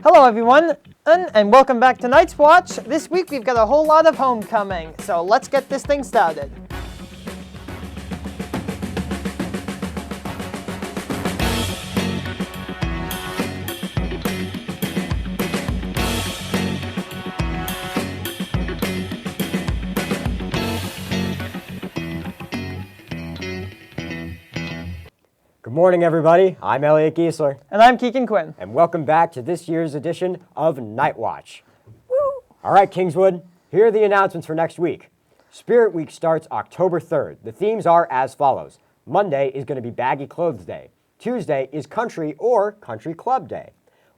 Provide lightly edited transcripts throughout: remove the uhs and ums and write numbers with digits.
Hello everyone, and welcome back to Night's Watch. This week we've got a whole lot of homecoming, so let's get this thing started. Good morning, everybody. I'm Elliot Giesler. And I'm Keegan Quinn. And welcome back to this year's edition of Night Watch. Woo! All right, Kingswood, here are the announcements for next week. Spirit Week starts October 3rd. The themes are as follows. Monday is going to be Baggy Clothes Day. Tuesday is Country or Country Club Day.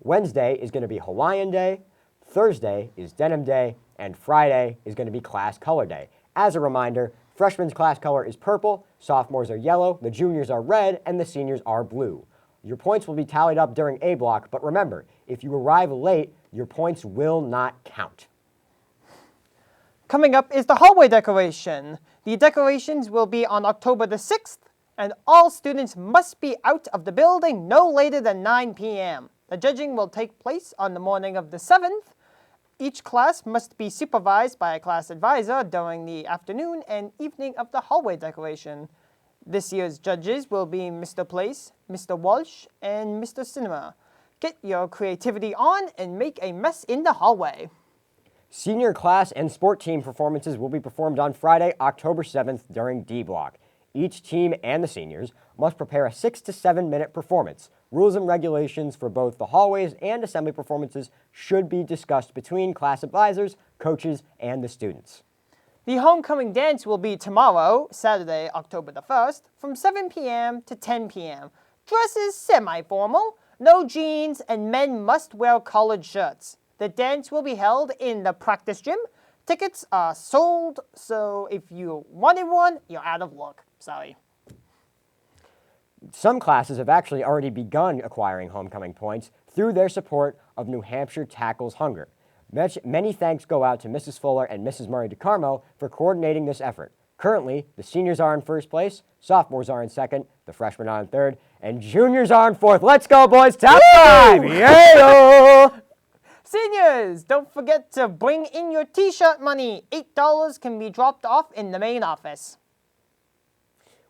Wednesday is going to be Hawaiian Day. Thursday is Denim Day. And Friday is going to be Class Color Day. As a reminder, freshmen's class color is purple, sophomores are yellow, the juniors are red, and the seniors are blue. Your points will be tallied up during A block, but remember, if you arrive late, your points will not count. Coming up is the hallway decoration. The decorations will be on October the 6th, and all students must be out of the building no later than 9 p.m. The judging will take place on the morning of the 7th. Each class must be supervised by a class advisor during the afternoon and evening of the hallway decoration. This year's judges will be Mr. Place, Mr. Walsh, and Mr. Cinema. Get your creativity on and make a mess in the hallway. Senior class and sport team performances will be performed on Friday, October 7th during D block. Each team and the seniors must prepare a 6 to 7 minute performance. Rules and regulations for both the hallways and assembly performances should be discussed between class advisors, coaches, and the students. The homecoming dance will be tomorrow, Saturday, October the 1st, from 7 p.m. to 10 p.m. Dress is semi-formal, no jeans, and men must wear collared shirts. The dance will be held in the practice gym. Tickets are sold, so if you wanted one, you're out of luck. Sorry. Some classes have actually already begun acquiring homecoming points through their support of New Hampshire Tackles Hunger. Many thanks go out to Mrs. Fuller and Mrs. Murray DeCarmo for coordinating this effort. Currently, the seniors are in first place, sophomores are in second, the freshmen are in third, and juniors are in fourth. Let's go, boys! Top five! Yeah! Seniors, don't forget to bring in your t-shirt money. $8 can be dropped off in the main office.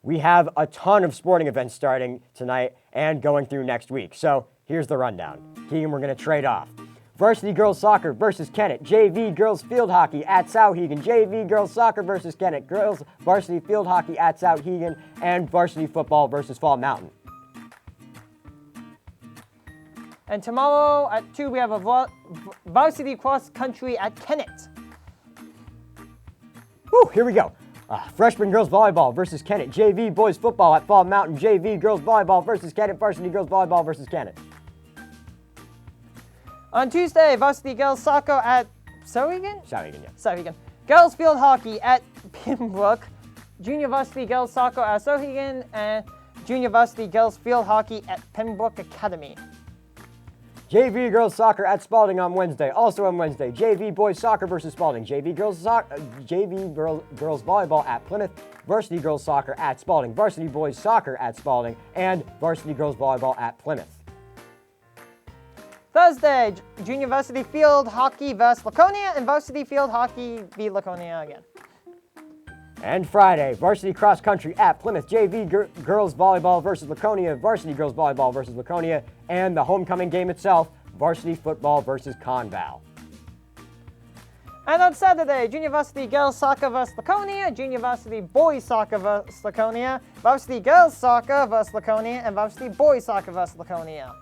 We have a ton of sporting events starting tonight and going through next week. So here's the rundown. Keegan, we're going to trade off. Varsity girls soccer versus Kennett. JV girls field hockey at Souhegan. JV girls soccer versus Kennett. Girls varsity field hockey at Souhegan. And varsity football versus Fall Mountain. And tomorrow at 2, we have a varsity cross country at Kennett. Woo, here we go. Freshman girls volleyball versus Kennett. JV boys football at Fall Mountain. JV girls volleyball versus Kennett. Varsity girls volleyball versus Kennett. On Tuesday, varsity girls soccer at Souhegan? Souhegan, yeah. Souhegan. Girls field hockey at Pembroke. Junior varsity girls soccer at Souhegan. And junior varsity girls field hockey at Pembroke Academy. JV girls soccer at Spalding on Wednesday. Also on Wednesday, JV boys soccer versus Spalding. JV girls volleyball at Plymouth. Varsity girls soccer at Spalding. Varsity boys soccer at Spalding. And varsity girls volleyball at Plymouth. Thursday, junior varsity field hockey versus Laconia. And varsity field hockey v Laconia again. And Friday, varsity cross country at Plymouth. JV girls volleyball versus Laconia. Varsity girls volleyball versus Laconia. And the homecoming game itself, varsity football versus Conval. And on Saturday, junior varsity girls soccer versus Laconia, junior varsity boys soccer versus Laconia, varsity girls soccer versus Laconia, and varsity boys soccer versus Laconia.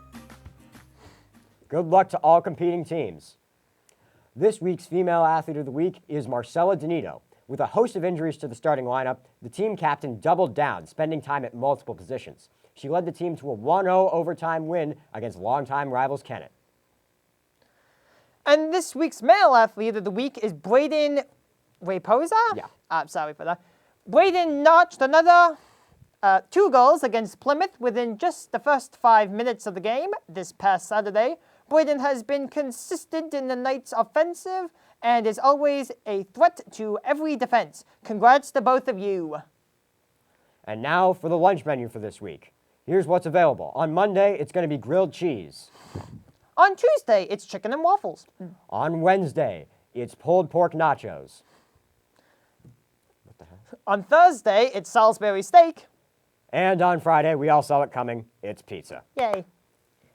Good luck to all competing teams. This week's Female Athlete of the Week is Marcella Donito. With a host of injuries to the starting lineup, the team captain doubled down, spending time at multiple positions. She led the team to a 1-0 overtime win against longtime rivals Kennett. And this week's Male Athlete of the Week is Braden Raposa? Yeah. Sorry for that. Braden notched another 2 goals against Plymouth within just the first 5 minutes of the game this past Saturday. Braden has been consistent in the Knights' offensive and is always a threat to every defense. Congrats to both of you. And now for the lunch menu for this week. Here's what's available. On Monday, it's going to be grilled cheese. On Tuesday, it's chicken and waffles. On Wednesday, it's pulled pork nachos. What the heck? On Thursday, it's Salisbury steak. And on Friday, we all saw it coming, it's pizza. Yay.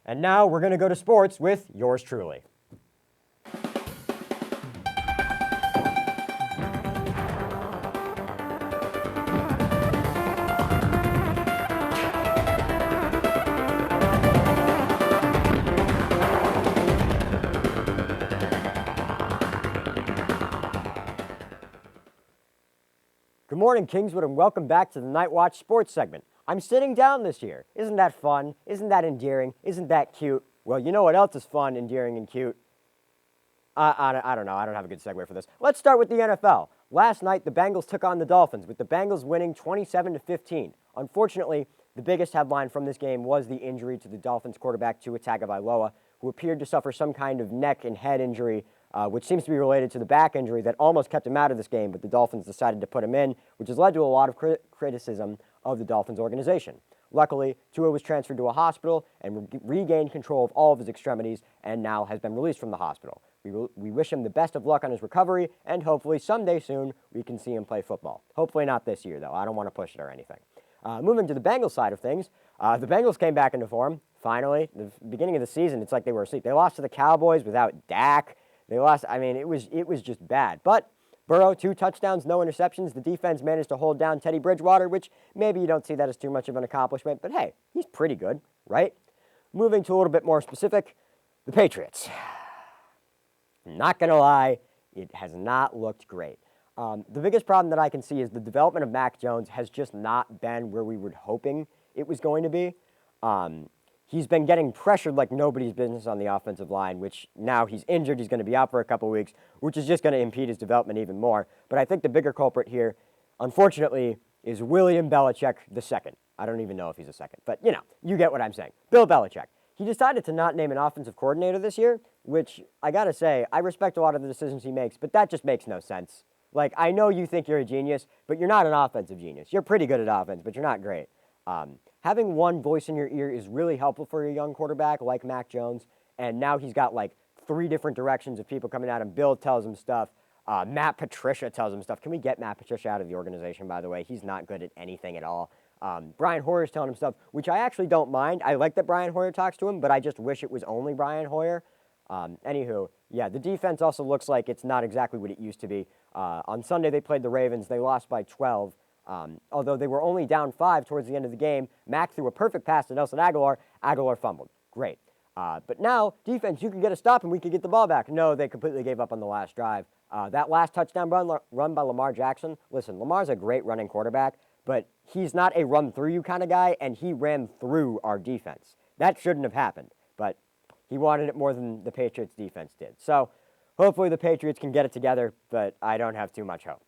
And now we're going to go to sports with yours truly. Good morning, Kingswood, and welcome back to the Night Watch Sports segment. I'm sitting down this year. Isn't that fun? Isn't that endearing? Isn't that cute? Well, you know what else is fun, endearing, and cute? I don't know. I don't have a good segue for this. Let's start with the NFL. Last night, the Bengals took on the Dolphins, with the Bengals winning 27-15. Unfortunately, the biggest headline from this game was the injury to the Dolphins quarterback Tua Tagovailoa, who appeared to suffer some kind of neck and head injury, which seems to be related to the back injury that almost kept him out of this game, but the Dolphins decided to put him in, which has led to a lot of criticism of the Dolphins organization. Luckily, Tua was transferred to a hospital and regained control of all of his extremities and now has been released from the hospital. We wish him the best of luck on his recovery, and hopefully someday soon we can see him play football. Hopefully not this year, though. I don't want to push it or anything. Moving to the Bengals side of things, the Bengals came back into form, finally. The beginning of the season, it's like they were asleep. They lost to the Cowboys without Dak. They lost, it was just bad. But Burrow, 2 touchdowns, no interceptions. The defense managed to hold down Teddy Bridgewater, which maybe you don't see that as too much of an accomplishment, but hey, he's pretty good, right? Moving to a little bit more specific, the Patriots. Not going to lie, it has not looked great. The biggest problem that I can see is the development of Mac Jones has just not been where we were hoping it was going to be. He's been getting pressured like nobody's business on the offensive line, which now he's injured. He's going to be out for a couple weeks, which is just going to impede his development even more. But I think the bigger culprit here, unfortunately, is William Belichick II. I don't even know if he's a second, but you get what I'm saying. Bill Belichick. He decided to not name an offensive coordinator this year, which I got to say, I respect a lot of the decisions he makes, but that just makes no sense. Like, I know you think you're a genius, but you're not an offensive genius. You're pretty good at offense, but you're not great. Having one voice in your ear is really helpful for a young quarterback like Mac Jones, and now he's got like 3 different directions of people coming at him. Bill tells him stuff. Matt Patricia tells him stuff. Can we get Matt Patricia out of the organization, by the way? He's not good at anything at all. Brian Hoyer's telling him stuff, which I actually don't mind. I like that Brian Hoyer talks to him, but I just wish it was only Brian Hoyer. Anywho, yeah, the defense also looks like it's not exactly what it used to be. On Sunday, they played the Ravens. They lost by 12. Although they were only down 5 towards the end of the game, Mac threw a perfect pass to Nelson Aguilar. Aguilar fumbled. Great. But now, defense, you can get a stop and we can get the ball back. No, they completely gave up on the last drive. That last touchdown run by Lamar Jackson, listen, Lamar's a great running quarterback, but he's not a run-through-you kind of guy, and he ran through our defense. That shouldn't have happened, but he wanted it more than the Patriots' defense did. So hopefully the Patriots can get it together, but I don't have too much hope.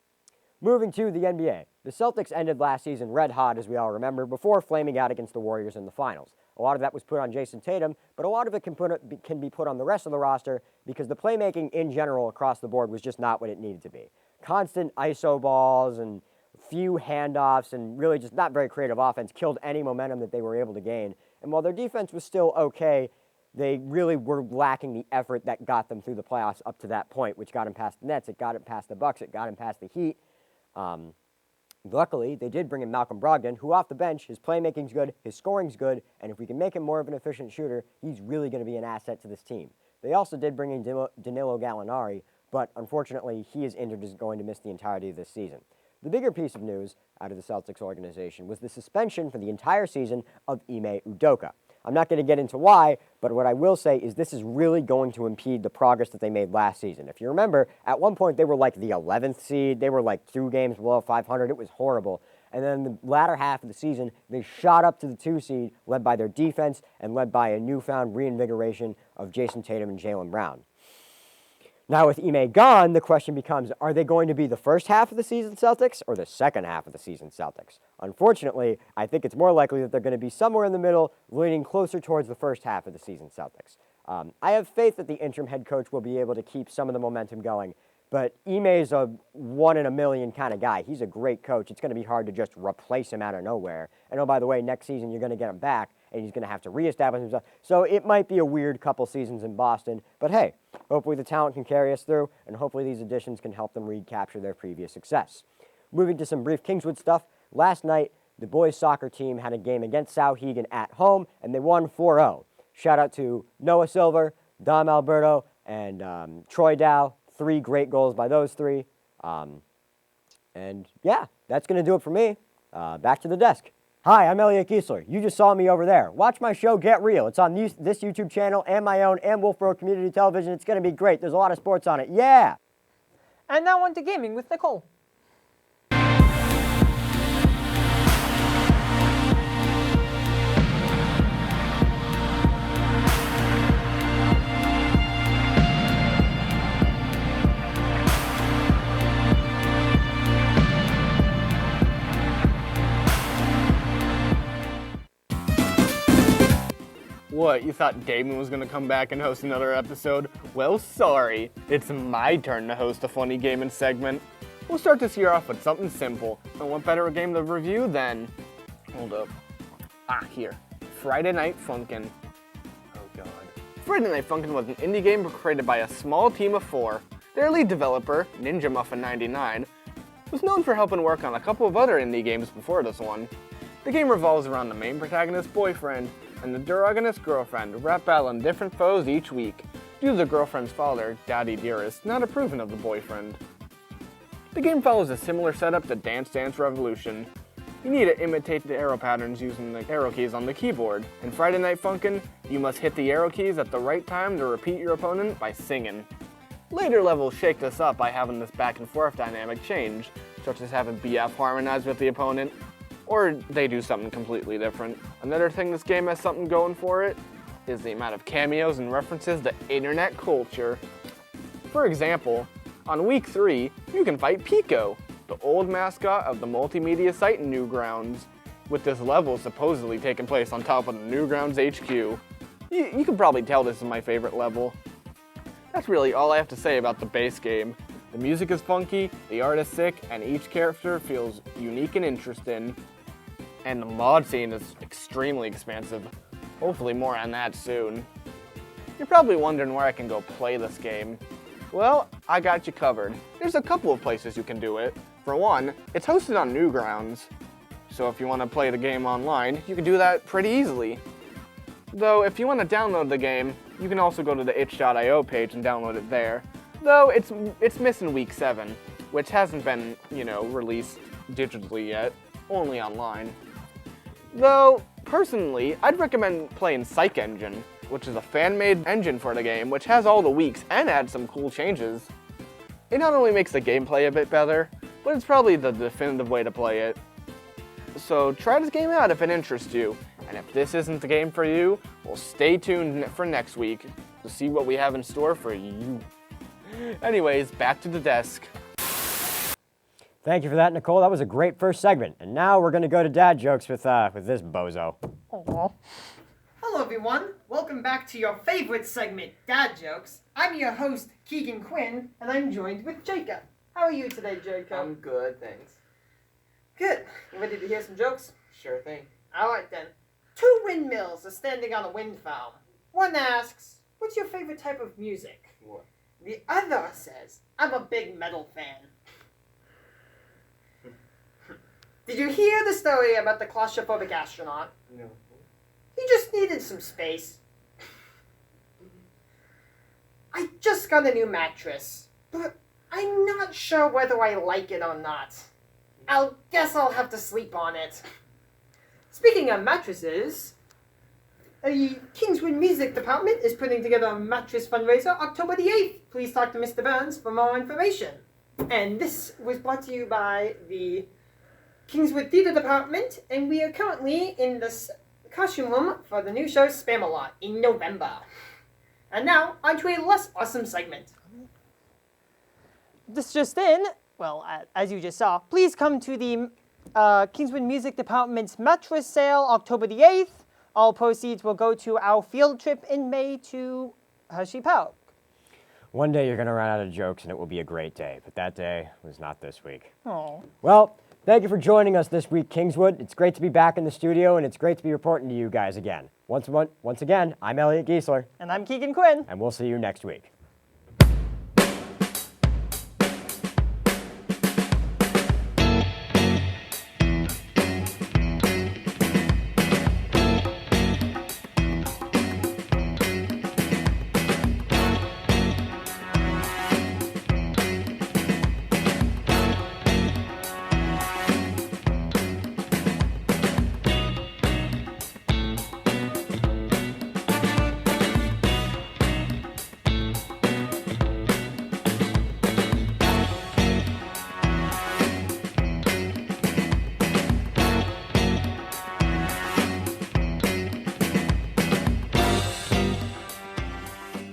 Moving to the NBA, the Celtics ended last season red hot, as we all remember, before flaming out against the Warriors in the finals. A lot of that was put on Jason Tatum, but a lot of it can be put on the rest of the roster because the playmaking in general across the board was just not what it needed to be. Constant ISO balls and few handoffs and really just not very creative offense killed any momentum that they were able to gain. And while their defense was still okay, they really were lacking the effort that got them through the playoffs up to that point, which got them past the Nets, it got them past the Bucks, it got them past the Heat. Luckily, they did bring in Malcolm Brogdon, who off the bench, his playmaking's good, his scoring's good, and if we can make him more of an efficient shooter, he's really going to be an asset to this team. They also did bring in Danilo Gallinari, but unfortunately, he is injured and is going to miss the entirety of this season. The bigger piece of news out of the Celtics organization was the suspension for the entire season of Ime Udoka. I'm not going to get into why, but what I will say is this is really going to impede the progress that they made last season. If you remember, at one point they were like the 11th seed. They were like 2 games below 500. It was horrible. And then the latter half of the season, they shot up to the 2 seed, led by their defense and led by a newfound reinvigoration of Jason Tatum and Jaylen Brown. Now with Ime gone, the question becomes, are they going to be the first half of the season Celtics or the second half of the season Celtics? Unfortunately, I think it's more likely that they're going to be somewhere in the middle, leaning closer towards the first half of the season Celtics. I have faith that the interim head coach will be able to keep some of the momentum going, but Ime's a 1 in a million kind of guy. He's a great coach. It's going to be hard to just replace him out of nowhere. And oh, by the way, next season you're going to get him back, and he's going to have to reestablish himself. So it might be a weird couple seasons in Boston, but hey, hopefully the talent can carry us through, and hopefully these additions can help them recapture their previous success. Moving to some brief Kingswood stuff, last night the boys soccer team had a game against Sauhegan at home, and they won 4-0. Shout out to Noah Silver, Dom Alberto, and Troy Dow. 3 great goals by those 3. And yeah, that's going to do it for me. Back to the desk. Hi, I'm Elliot Giesler. You just saw me over there. Watch my show, Get Real. It's on this YouTube channel and my own and Wolfboro Community Television. It's going to be great. There's a lot of sports on it. Yeah! And now on to gaming with Nicole. What, you thought Damon was gonna come back and host another episode? Well, sorry. It's my turn to host a funny gaming segment. We'll start this year off with something simple. And what better game to review than... Hold up. Here. Friday Night Funkin'. Oh god. Friday Night Funkin' was an indie game created by a small team of 4. Their lead developer, Ninja Muffin 99, was known for helping work on a couple of other indie games before this one. The game revolves around the main protagonist's boyfriend and the protagonist's girlfriend, rap battling different foes each week, due to the girlfriend's father, Daddy Dearest, not approving of the boyfriend. The game follows a similar setup to Dance Dance Revolution. You need to imitate the arrow patterns using the arrow keys on the keyboard. In Friday Night Funkin', you must hit the arrow keys at the right time to repeat your opponent by singing. Later levels shake this up by having this back and forth dynamic change, such as having BF harmonize with the opponent, or they do something completely different. Another thing this game has something going for it is the amount of cameos and references to internet culture. For example, on week 3, you can fight Pico, the old mascot of the multimedia site Newgrounds, with this level supposedly taking place on top of the Newgrounds HQ. You can probably tell this is my favorite level. That's really all I have to say about the base game. The music is funky, the art is sick, and each character feels unique and interesting. And the mod scene is extremely expansive. Hopefully more on that soon. You're probably wondering where I can go play this game. Well, I got you covered. There's a couple of places you can do it. For one, it's hosted on Newgrounds. So if you want to play the game online, you can do that pretty easily. Though if you want to download the game, you can also go to the itch.io page and download it there. Though it's missing week 7, which hasn't been, released digitally yet, only online. Though, personally, I'd recommend playing Psych Engine, which is a fan-made engine for the game, which has all the weeks and adds some cool changes. It not only makes the gameplay a bit better, but it's probably the definitive way to play it. So try this game out if it interests you, and if this isn't the game for you, well, stay tuned for next week to see what we have in store for you. Anyways, back to the desk. Thank you for that, Nicole. That was a great first segment. And now we're going to go to dad jokes with this bozo. Aww. Hello, everyone. Welcome back to your favorite segment, Dad Jokes. I'm your host, Keegan Quinn, and I'm joined with Jacob. How are you today, Jacob? I'm good, thanks. Good. You ready to hear some jokes? Sure thing. All right, then. 2 windmills are standing on a wind farm. One asks, what's your favorite type of music? What? The other says, I'm a big metal fan. Did you hear the story about the claustrophobic astronaut? No. He just needed some space. I just got a new mattress, but I'm not sure whether I like it or not. Guess I'll have to sleep on it. Speaking of mattresses, the Kingswood Music Department is putting together a mattress fundraiser October the 8th. Please talk to Mr. Burns for more information. And this was brought to you by the Kingswood Theatre Department, and we are currently in the costume room for the new show Spamalot in November. And now, on to a less awesome segment. This just in, well, as you just saw, please come to the Kingswood Music Department's mattress sale October the 8th. All proceeds will go to our field trip in May to Hershey Park. One day you're going to run out of jokes and it will be a great day, but that day was not this week. Oh. Well, Thank you for joining us this week, Kingswood. It's great to be back in the studio, and it's great to be reporting to you guys again. Once again, I'm Elliot Giesler. And I'm Keegan Quinn. And we'll see you next week.